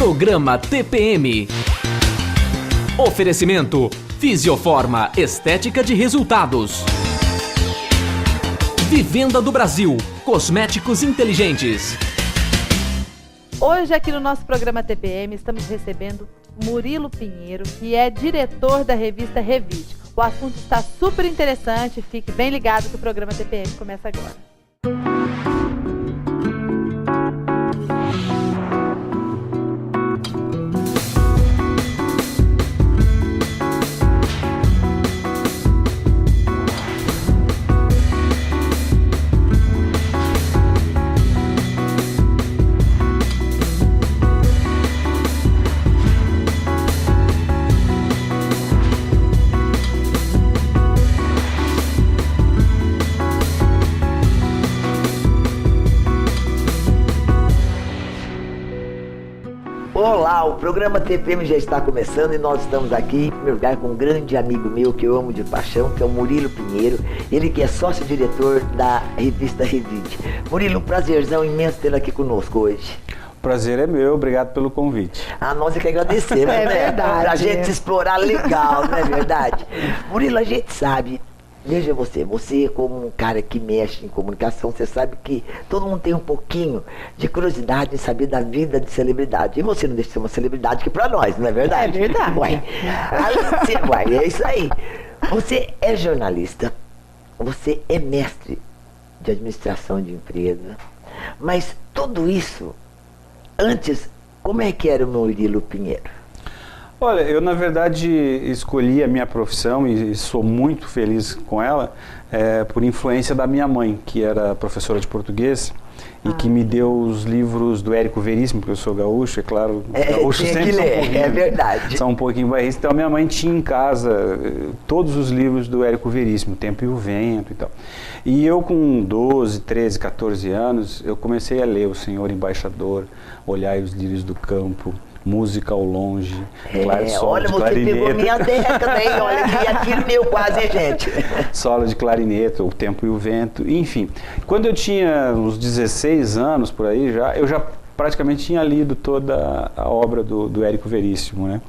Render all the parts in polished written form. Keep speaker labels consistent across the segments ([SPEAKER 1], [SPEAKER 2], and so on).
[SPEAKER 1] Programa TPM. Oferecimento Fisioforma Estética de Resultados. Vivenda do Brasil, cosméticos inteligentes.
[SPEAKER 2] Hoje aqui no nosso programa TPM estamos recebendo Murilo Pinheiro, que é diretor da revista Revide. O assunto está super interessante, fique bem ligado que o programa TPM começa agora.
[SPEAKER 3] Olá, o programa TPM já está começando e nós estamos aqui, em primeiro lugar, com um grande amigo meu que eu amo de paixão, que é o Murilo Pinheiro, ele que é sócio-diretor da revista Revide. Murilo, um prazerzão imenso tê-lo aqui conosco hoje.
[SPEAKER 4] O prazer é meu, obrigado pelo convite.
[SPEAKER 3] Nós é que agradecemos,
[SPEAKER 2] É
[SPEAKER 3] né?
[SPEAKER 2] verdade.
[SPEAKER 3] Pra gente explorar legal, não é verdade? Murilo, a gente sabe, veja você como um cara que mexe em comunicação, você sabe que todo mundo tem um pouquinho de curiosidade em saber da vida de celebridade. E você não deixa de ser uma celebridade que pra nós, não é verdade?
[SPEAKER 2] É verdade.
[SPEAKER 3] Ué, é isso aí. Você é jornalista, você é mestre de administração de empresa, mas tudo isso, antes, como é que era o Murilo Pinheiro?
[SPEAKER 4] Olha, eu na verdade escolhi a minha profissão e sou muito feliz com ela por influência da minha mãe, que era professora de português e que me deu os livros do Érico Veríssimo, porque eu sou gaúcho, é claro. Gaúcho sempre são um pouquinho,
[SPEAKER 3] é verdade.
[SPEAKER 4] São um pouquinho bairristas. Então minha mãe tinha em casa todos os livros do Érico Veríssimo, O Tempo e o Vento e tal. E eu com 12, 13, 14 anos, eu comecei a ler O Senhor Embaixador, Olhai os Lírios do Campo, Música ao Longe,
[SPEAKER 3] olha, você pegou minha década, hein? Olha, que aquilo meu quase, gente.
[SPEAKER 4] Solo de clarineta, O Tempo e o Vento, enfim. Quando eu tinha uns 16 anos, por aí, eu já praticamente tinha lido toda a obra do Érico Veríssimo, né?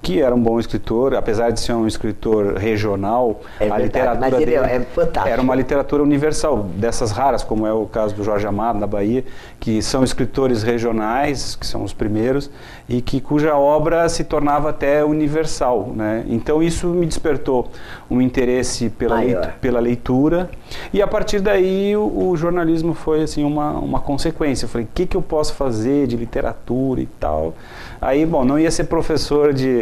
[SPEAKER 4] Que era um bom escritor, apesar de ser um escritor regional, a literatura
[SPEAKER 3] mas ele
[SPEAKER 4] dele
[SPEAKER 3] é fantástico.
[SPEAKER 4] Era uma literatura universal, dessas raras, como é o caso do Jorge Amado, na Bahia, que são escritores regionais, que são os primeiros, e cuja obra se tornava até universal, né? Então isso me despertou um interesse pela leitura, e a partir daí o jornalismo foi assim, uma consequência. Eu falei, o que eu posso fazer de literatura e tal? Aí, bom, não ia ser professor de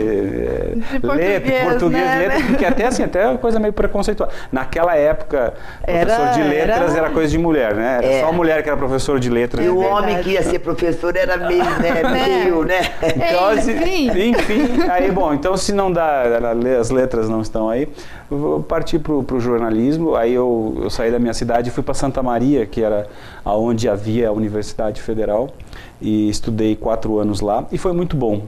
[SPEAKER 4] português,
[SPEAKER 2] né?
[SPEAKER 4] letras, porque até é uma coisa meio preconceituosa. Naquela época, professor de letras era coisa de mulher, né? Era só mulher que era professor de letras.
[SPEAKER 3] E o homem que ia ser professor era meio, né?
[SPEAKER 4] Então, enfim, aí, bom, então se não dá, as letras não estão aí, eu vou partir pro jornalismo. Aí eu saí da minha cidade e fui para Santa Maria, que era onde havia a Universidade Federal, e estudei 4 anos lá, e foi muito bom.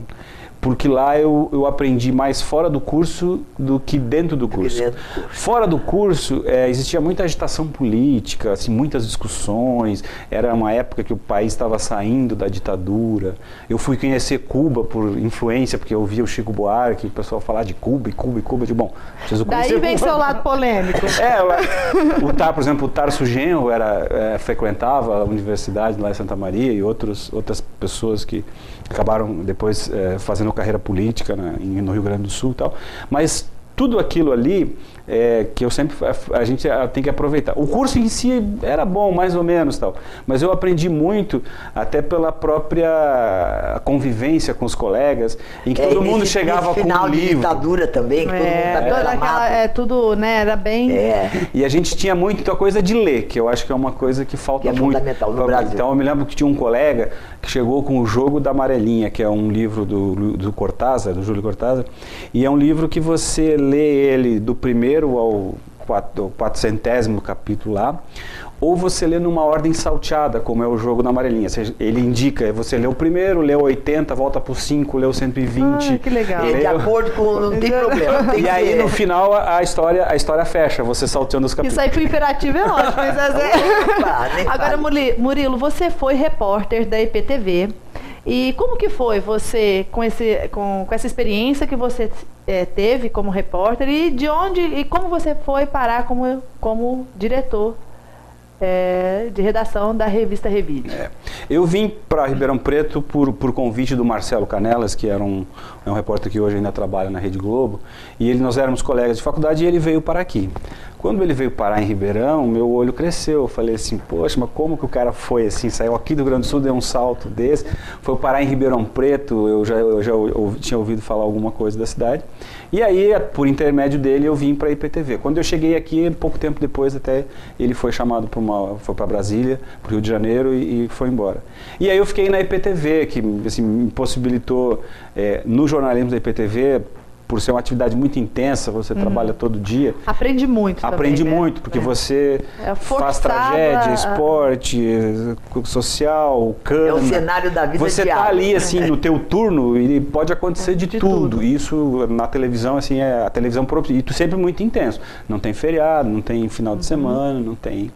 [SPEAKER 4] Porque lá eu aprendi mais fora do curso do que dentro do curso. Fora do curso, existia muita agitação política, assim, muitas discussões. Era uma época que o país estava saindo da ditadura. Eu fui conhecer Cuba por influência, porque eu via o Chico Buarque, o pessoal falar de Cuba, eu digo, bom, preciso conhecer.
[SPEAKER 2] Daí vem seu lado polêmico.
[SPEAKER 4] Por exemplo, o Tarso Genro frequentava a universidade lá em Santa Maria, e outras pessoas que acabaram depois fazendo carreira política no Rio Grande do Sul e tal, mas tudo aquilo ali que a gente tem que aproveitar. O curso em si era bom, mais ou menos, tal, mas eu aprendi muito até pela própria convivência com os colegas, em que todo mundo chegava com um livro.
[SPEAKER 3] Final de ditadura também, que todo mundo tá
[SPEAKER 2] tudo, né, era bem...
[SPEAKER 4] E a gente tinha muita coisa de ler, que eu acho que é uma coisa que falta muito.
[SPEAKER 3] Fundamental no Brasil.
[SPEAKER 4] Então eu me lembro que tinha um colega que chegou com O Jogo da Amarelinha, que é um livro do Cortázar, do Júlio Cortázar, e é um livro que você lê ele do primeiro ao 400º capítulo lá, ou você lê numa ordem salteada, como é O Jogo da Amarelinha. Ele indica, você lê o primeiro, lê o 80, volta pro 5, lê o 120.
[SPEAKER 2] Que legal.
[SPEAKER 3] De acordo com... Não tem problema.
[SPEAKER 4] E aí, no final, a história fecha, você salteando os capítulos.
[SPEAKER 2] Isso aí pro imperativo é ótimo. Mas Agora, Murilo, você foi repórter da IPTV E como que foi você, com essa experiência que você teve como repórter, e como você foi parar como diretor de redação da revista Revide?
[SPEAKER 4] Eu vim para Ribeirão Preto por convite do Marcelo Canelas, que era um repórter que hoje ainda trabalha na Rede Globo, e nós éramos colegas de faculdade e ele veio para aqui. Quando ele veio parar em Ribeirão, meu olho cresceu. Eu falei assim, poxa, mas como que o cara foi assim? Saiu aqui do Rio Grande do Sul, deu um salto desse, foi parar em Ribeirão Preto, eu já tinha ouvido falar alguma coisa da cidade. E aí, por intermédio dele, eu vim para a IPTV. Quando eu cheguei aqui, pouco tempo depois, até ele foi chamado foi para Brasília, para o Rio de Janeiro e foi embora. E aí eu fiquei na IPTV, que assim, me possibilitou, no jornalismo da IPTV, por ser uma atividade muito intensa, você trabalha todo dia.
[SPEAKER 2] Aprende muito
[SPEAKER 4] Aprende
[SPEAKER 2] também,
[SPEAKER 4] muito, porque você faz tragédia, esporte, social, cana.
[SPEAKER 3] É o cenário da vida
[SPEAKER 4] Você
[SPEAKER 3] diária.
[SPEAKER 4] está ali, assim, no teu turno e pode acontecer de tudo. Isso, na televisão, assim, a televisão própria. E sempre muito intenso. Não tem feriado, não tem final de semana, não tem...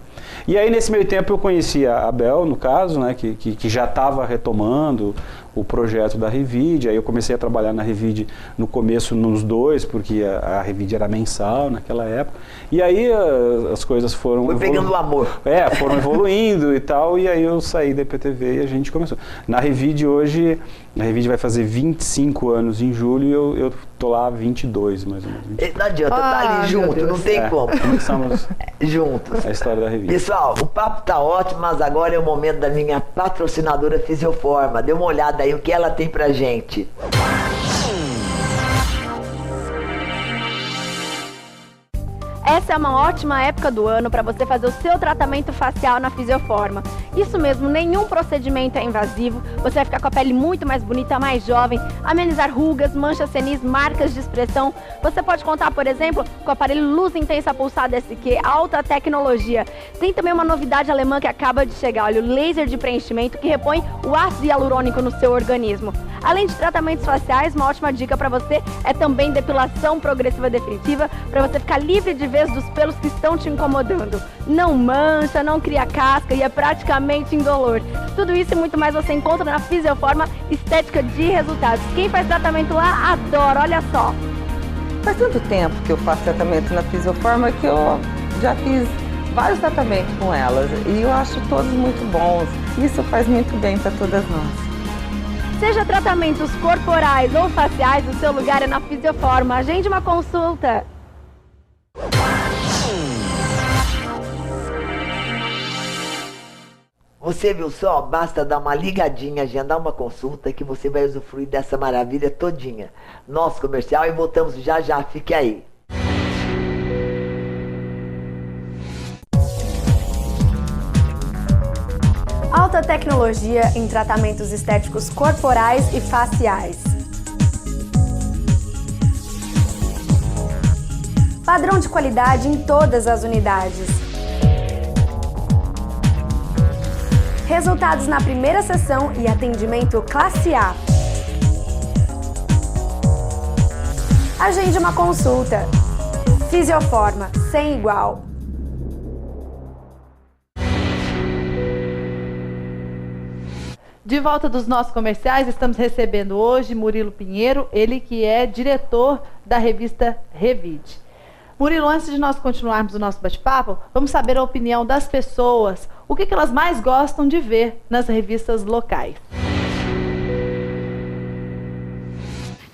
[SPEAKER 4] E aí, nesse meio tempo, eu conheci a Abel, no caso, né, que já estava retomando o projeto da Revide. Aí eu comecei a trabalhar na Revide no começo nos dois, porque a Revide era mensal naquela época. E aí as coisas foram...
[SPEAKER 3] Foi pegando o amor.
[SPEAKER 4] Foram evoluindo e tal, e aí eu saí da IPTV e a gente começou. Na Revide hoje, a Revide vai fazer 25 anos em julho e eu tô lá há 22, mais ou menos.
[SPEAKER 3] Não adianta, tá ali junto, não tem como.
[SPEAKER 4] Começamos
[SPEAKER 3] juntos.
[SPEAKER 4] a história da Revide.
[SPEAKER 3] Pessoal, o papo tá ótimo, mas agora é o momento da minha patrocinadora Fisioforma. Dê uma olhada aí o que ela tem pra gente.
[SPEAKER 5] Essa é uma ótima época do ano para você fazer o seu tratamento facial na Fisioforma. Isso mesmo, nenhum procedimento é invasivo, você vai ficar com a pele muito mais bonita, mais jovem, amenizar rugas, manchas senis, marcas de expressão. Você pode contar, por exemplo, com o aparelho Luz Intensa Pulsada SQ, alta tecnologia. Tem também uma novidade alemã que acaba de chegar, olha, o laser de preenchimento que repõe o ácido hialurônico no seu organismo. Além de tratamentos faciais, uma ótima dica para você é também depilação progressiva definitiva, para você ficar livre de vez dos pelos que estão te incomodando. Não mancha, não cria casca e é praticamente indolor. Tudo isso e muito mais você encontra na Fisioforma Estética de Resultados. Quem faz tratamento lá adora, olha só.
[SPEAKER 6] Faz tanto tempo que eu faço tratamento na Fisioforma que eu já fiz vários tratamentos com elas e eu acho todos muito bons. Isso faz muito bem para todas nós.
[SPEAKER 5] Seja tratamentos corporais ou faciais, o seu lugar é na Fisioforma. Agende uma consulta.
[SPEAKER 3] Você viu só? Basta dar uma ligadinha, agendar uma consulta que você vai usufruir dessa maravilha todinha. Nosso comercial e voltamos já já, fique aí.
[SPEAKER 5] Alta tecnologia em tratamentos estéticos corporais e faciais. Padrão de qualidade em todas as unidades. Resultados na primeira sessão e atendimento classe A. Agende uma consulta. Fisioforma, sem igual.
[SPEAKER 2] De volta dos nossos comerciais, estamos recebendo hoje Murilo Pinheiro, ele que é diretor da revista Revide. Murilo, antes de nós continuarmos o nosso bate-papo, vamos saber a opinião das pessoas, o que elas mais gostam de ver nas revistas locais.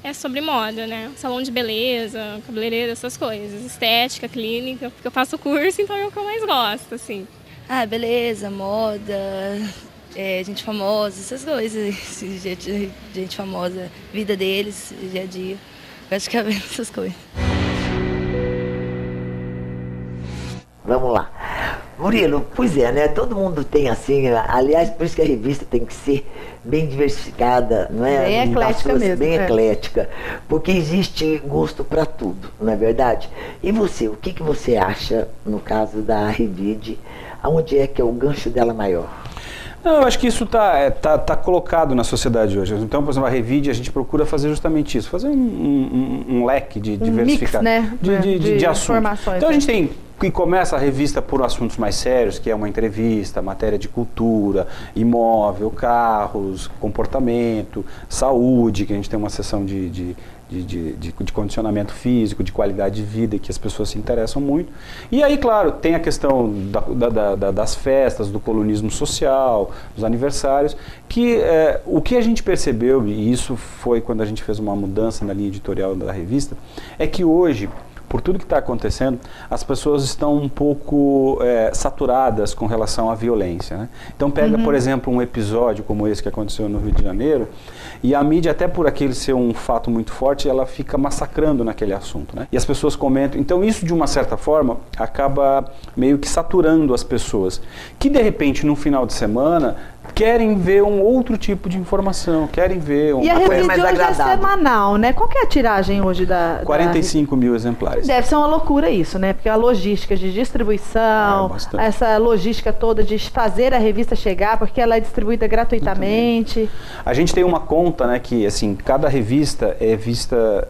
[SPEAKER 7] É sobre moda, né? Salão de beleza, cabeleireiro, essas coisas. Estética, clínica, porque eu faço curso, então é o que eu mais gosto, assim.
[SPEAKER 8] Ah, beleza, moda, gente famosa, essas coisas. Gente famosa, vida deles, dia a dia. Praticamente essas coisas.
[SPEAKER 3] Vamos lá. Murilo, pois é, né? Todo mundo tem assim, aliás, por isso que a revista tem que ser bem diversificada, não é?
[SPEAKER 2] Bem eclética mesmo.
[SPEAKER 3] Bem eclética, porque existe gosto para tudo, não é verdade? E você, o que você acha, no caso da Revide, aonde é que é o gancho dela maior?
[SPEAKER 4] Não, eu acho que isso tá colocado na sociedade hoje. Então, por exemplo, a Revide, a gente procura fazer justamente isso, fazer um leque de diversificar,
[SPEAKER 2] mix, né?
[SPEAKER 4] de assuntos.
[SPEAKER 2] Informações.
[SPEAKER 4] Então, a gente tem que começa a revista por assuntos mais sérios, que é uma entrevista, matéria de cultura, imóvel, carros, comportamento, saúde, que a gente tem uma sessão de condicionamento físico, de qualidade de vida, que as pessoas se interessam muito. E aí, claro, tem a questão das festas, do colunismo social, dos aniversários, que o que a gente percebeu, e isso foi quando a gente fez uma mudança na linha editorial da revista, é que hoje, por tudo que está acontecendo, as pessoas estão um pouco saturadas com relação à violência, né? Então pega, por exemplo, um episódio como esse que aconteceu no Rio de Janeiro, e a mídia, até por aquele ser um fato muito forte, ela fica massacrando naquele assunto, né? E as pessoas comentam. Então isso, de uma certa forma, acaba meio que saturando as pessoas, que de repente, no final de semana, querem ver um outro tipo de informação, querem ver uma
[SPEAKER 2] coisa mais agradável. E a revista hoje é semanal, né? Qual que é a tiragem hoje da...
[SPEAKER 4] 45 mil exemplares.
[SPEAKER 2] Deve ser uma loucura isso, né? Porque a logística de distribuição, essa logística toda de fazer a revista chegar, porque ela é distribuída gratuitamente.
[SPEAKER 4] A gente tem uma conta, né, que assim, cada revista é vista...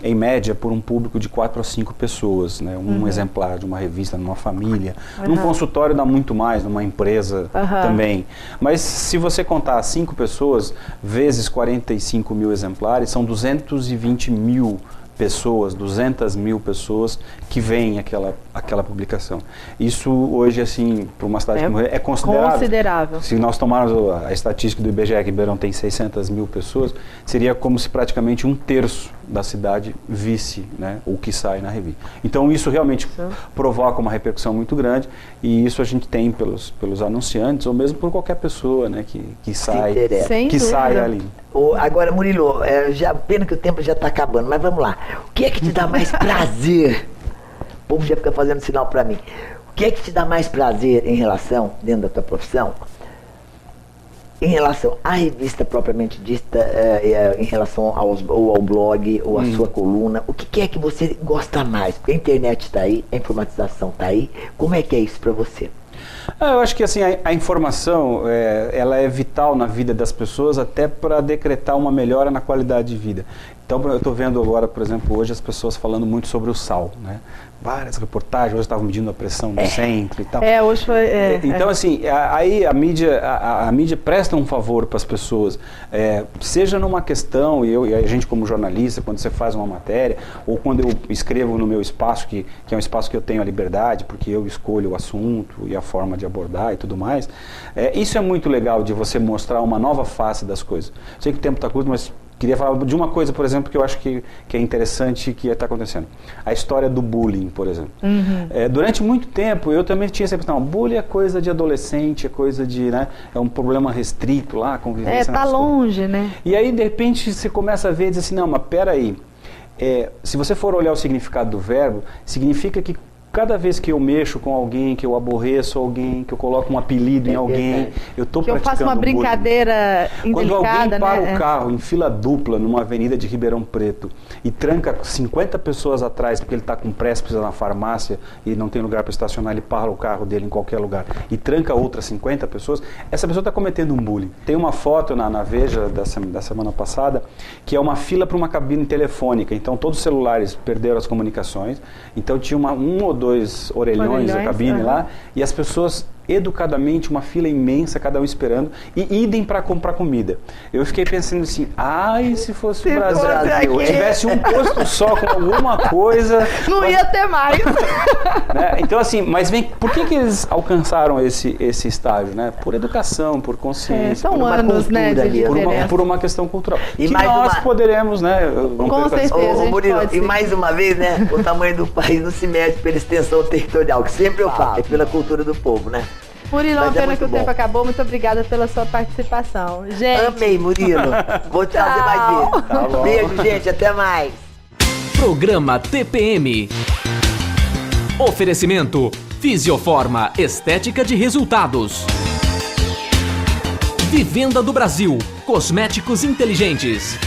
[SPEAKER 4] em média, por um público de 4 a 5 pessoas, né? Um exemplar de uma revista, numa família. Num consultório dá muito mais, numa empresa também. Mas se você contar 5 pessoas, vezes 45 mil exemplares, são 220 mil pessoas, 200 mil pessoas que veem aquela publicação. Isso hoje, assim, para uma cidade como é considerável. Se nós tomarmos a estatística do IBGE, que Ribeirão tem 600 mil pessoas, seria como se praticamente 1/3 da cidade visse, né, o que sai na revista. Então isso realmente provoca uma repercussão muito grande, e isso a gente tem pelos anunciantes, ou mesmo por qualquer pessoa, né, que sai ali.
[SPEAKER 3] Agora, Murilo, pena que o tempo já está acabando, mas vamos lá. O que é que te dá mais prazer? O povo já fica fazendo sinal para mim. O que é que te dá mais prazer em relação, dentro da tua profissão, em relação à revista propriamente dita, em relação ao blog, ou à sua coluna? O que é que você gosta mais? Porque a internet está aí, a informatização está aí. Como é que é isso para você?
[SPEAKER 4] Eu acho que assim, a informação ela é vital na vida das pessoas, até para decretar uma melhora na qualidade de vida. Então eu estou vendo agora, por exemplo, hoje as pessoas falando muito sobre o sal, né? Várias reportagens, hoje estavam medindo a pressão do centro e tal.
[SPEAKER 2] Hoje foi...
[SPEAKER 4] Então, assim, aí a mídia presta um favor para as pessoas, seja numa questão, e a gente como jornalista, quando você faz uma matéria, ou quando eu escrevo no meu espaço, que é um espaço que eu tenho a liberdade, porque eu escolho o assunto e a forma de abordar e tudo mais, isso é muito legal, de você mostrar uma nova face das coisas. Sei que o tempo está curto, mas queria falar de uma coisa, por exemplo, que eu acho que é interessante, que está acontecendo. A história do bullying, por exemplo. Durante muito tempo, eu também tinha essa impressão, bullying é coisa de adolescente, é coisa de, né, é um problema restrito lá, convivência.
[SPEAKER 2] Tá longe, né?
[SPEAKER 4] E aí, de repente, você começa a ver e diz assim, não, mas peraí, se você for olhar o significado do verbo, significa que cada vez que eu mexo com alguém, que eu aborreço alguém, que eu coloco um apelido em alguém, eu estou praticando bullying. Que eu faço uma
[SPEAKER 2] brincadeira indelicada,
[SPEAKER 4] quando alguém para o carro em fila dupla numa avenida de Ribeirão Preto e tranca 50 pessoas atrás porque ele está com pressa, precisa na farmácia e não tem lugar para estacionar, ele para o carro dele em qualquer lugar e tranca outras 50 pessoas, essa pessoa está cometendo um bullying. Tem uma foto na Veja da semana passada, que é uma fila para uma cabine telefônica. Então todos os celulares perderam as comunicações, então tinha um ou dois orelhões da cabine lá, e as pessoas educadamente, uma fila imensa, cada um esperando, e idem para comprar comida. Eu fiquei pensando assim, e se fosse o Brasil, tivesse um posto só com alguma coisa...
[SPEAKER 2] Não ia ter mais.
[SPEAKER 4] Né? Então assim, mas por que eles alcançaram esse estágio? Né? Por educação, por consciência,
[SPEAKER 2] são
[SPEAKER 4] por
[SPEAKER 2] anos, né,
[SPEAKER 4] por uma questão cultural. E que nós poderemos, né?
[SPEAKER 2] Com certeza,
[SPEAKER 3] Murilo, e mais uma vez, né, o tamanho do país não se mede pela extensão territorial, que sempre eu falo, é pela cultura do povo, né?
[SPEAKER 2] Murilo, uma pena que o tempo acabou. Muito obrigada pela sua participação. Gente.
[SPEAKER 3] Amei, Murilo. Vou te fazer mais vezes. Tá, beijo, gente. Até mais.
[SPEAKER 1] Programa TPM. Oferecimento Fisioforma, estética de resultados. Vivenda do Brasil, cosméticos inteligentes.